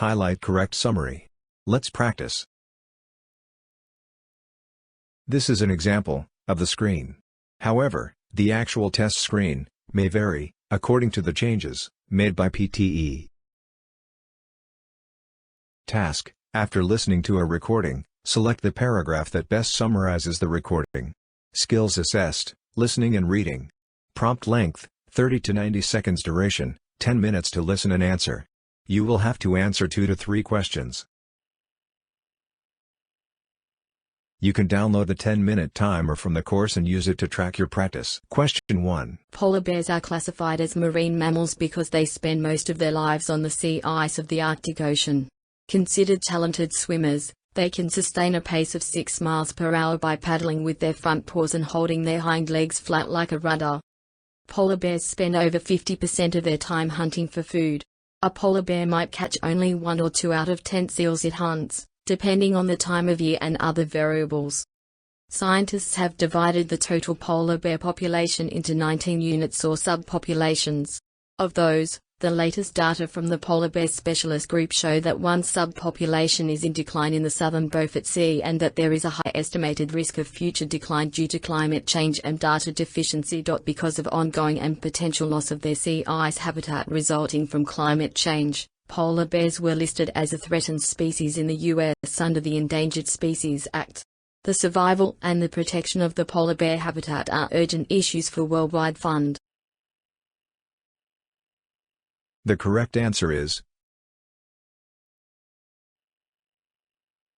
Highlight correct summary. Let's practice. This is an example of the screen. However, the actual test screen may vary according to the changes made by PTE. Task: after listening to a recording, select the paragraph that best summarizes the recording. Skills assessed: listening and reading. Prompt length: 30 to 90 seconds. Duration: 10 minutes to listen and answer. You will have to answer 2 to 3 questions. You can download the 10-minute timer from the course and use it to track your practice. Question 1. Polar bears are classified as marine mammals because they spend most of their lives on the sea ice of the Arctic Ocean. Considered talented swimmers, they can sustain a pace of 6 miles per hour by paddling with their front paws and holding their hind legs flat like a rudder. Polar bears spend over 50% of their time hunting for food. A polar bear might catch only 1 or 2 out of 10 seals it hunts, depending on the time of year and other variables. Scientists have divided the total polar bear population into 19 units or subpopulations. Of those, the latest data from the Polar Bear Specialist Group show that one subpopulation is in decline in the southern Beaufort Sea and that there is a high estimated risk of future decline due to climate change and data deficiency. Because of ongoing and potential loss of their sea ice habitat resulting from climate change, polar bears were listed as a threatened species in the U.S. under the Endangered Species Act. The survival and the protection of the polar bear habitat are urgent issues for Worldwide Fund. The correct answer is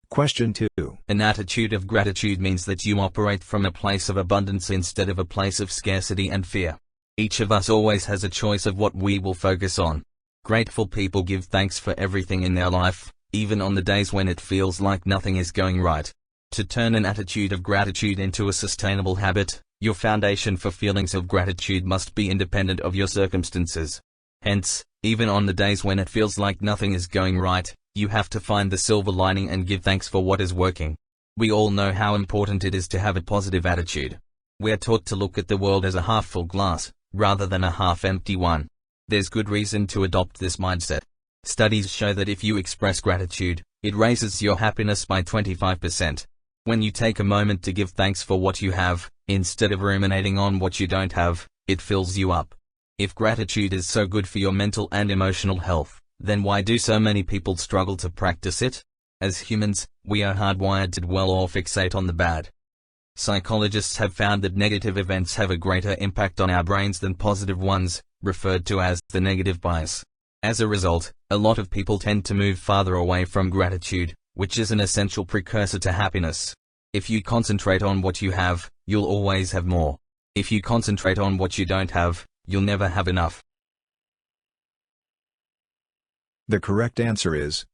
Question 2. An attitude of gratitude means that you operate from a place of abundance instead of a place of scarcity and fear. Each of us always has a choice of what we will focus on. Grateful people give thanks for everything in their life, even on the days when it feels like nothing is going right. To turn an attitude of gratitude into a sustainable habit, your foundation for feelings of gratitude must be independent of your circumstances. Hence, even on the days when it feels like nothing is going right, you have to find the silver lining and give thanks for what is working. We all know how important it is to have a positive attitude. We are taught to look at the world as a half-full glass, rather than a half-empty one. There's good reason to adopt this mindset. Studies show that if you express gratitude, it raises your happiness by 25%. When you take a moment to give thanks for what you have, instead of ruminating on what you don't have, it fills you up. If gratitude is so good for your mental and emotional health, then why do so many people struggle to practice it? As humans, we are hardwired to dwell or fixate on the bad. Psychologists have found that negative events have a greater impact on our brains than positive ones, referred to as the negative bias. As a result, a lot of people tend to move farther away from gratitude, which is an essential precursor to happiness. If you concentrate on what you have, you'll always have more. If you concentrate on what you don't have, you'll never have enough. The correct answer is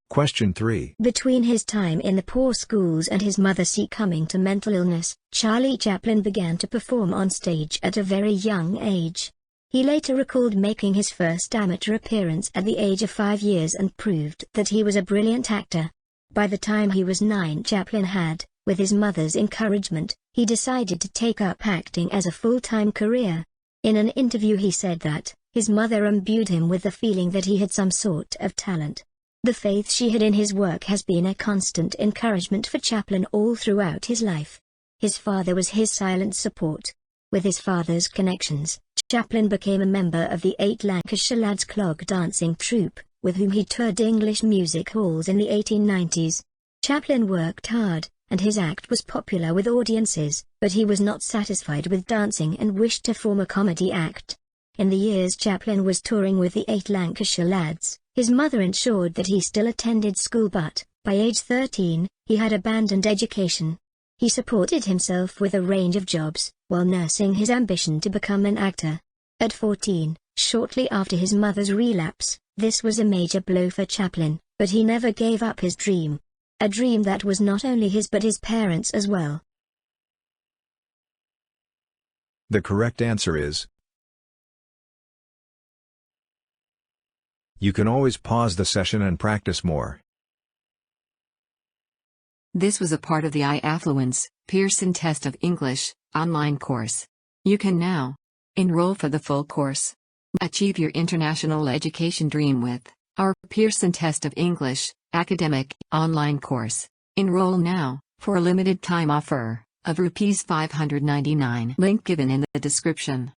Question 3. Between his time in the poor schools and his mother succumbing to mental illness, Charlie Chaplin began to perform on stage at a very young age. He later recalled making his first amateur appearance at the age of 5 years and proved that he was a brilliant actor. By the time he was 9, Chaplin had, with his mother's encouragement, he decided to take up acting as a full-time career. In an interview he said that, his mother imbued him with the feeling that he had some sort of talent. The faith she had in his work has been a constant encouragement for Chaplin all throughout his life. His father was his silent support. With his father's connections, Chaplin became a member of the 8 Lancashire Lads clog dancing troupe, with whom he toured English music halls in the 1890s. Chaplin worked hard, and his act was popular with audiences, but he was not satisfied with dancing and wished to form a comedy act. In the years Chaplin was touring with the 8 Lancashire Lads, his mother ensured that he still attended school, but, by age 13, he had abandoned education. He supported himself with a range of jobs, while nursing his ambition to become an actor. At 14, shortly after his mother's relapse, this was a major blow for Chaplin, but he never gave up his dream. A dream that was not only his but his parents' as well. The correct answer is You can always pause the session and practice more. This was a part of the iAffluence, Pearson Test of English, online course. You can now enroll for the full course. Achieve your international education dream with our Pearson Test of English academic online course. Enroll now for a limited time offer of Rs 599. Link given in the description.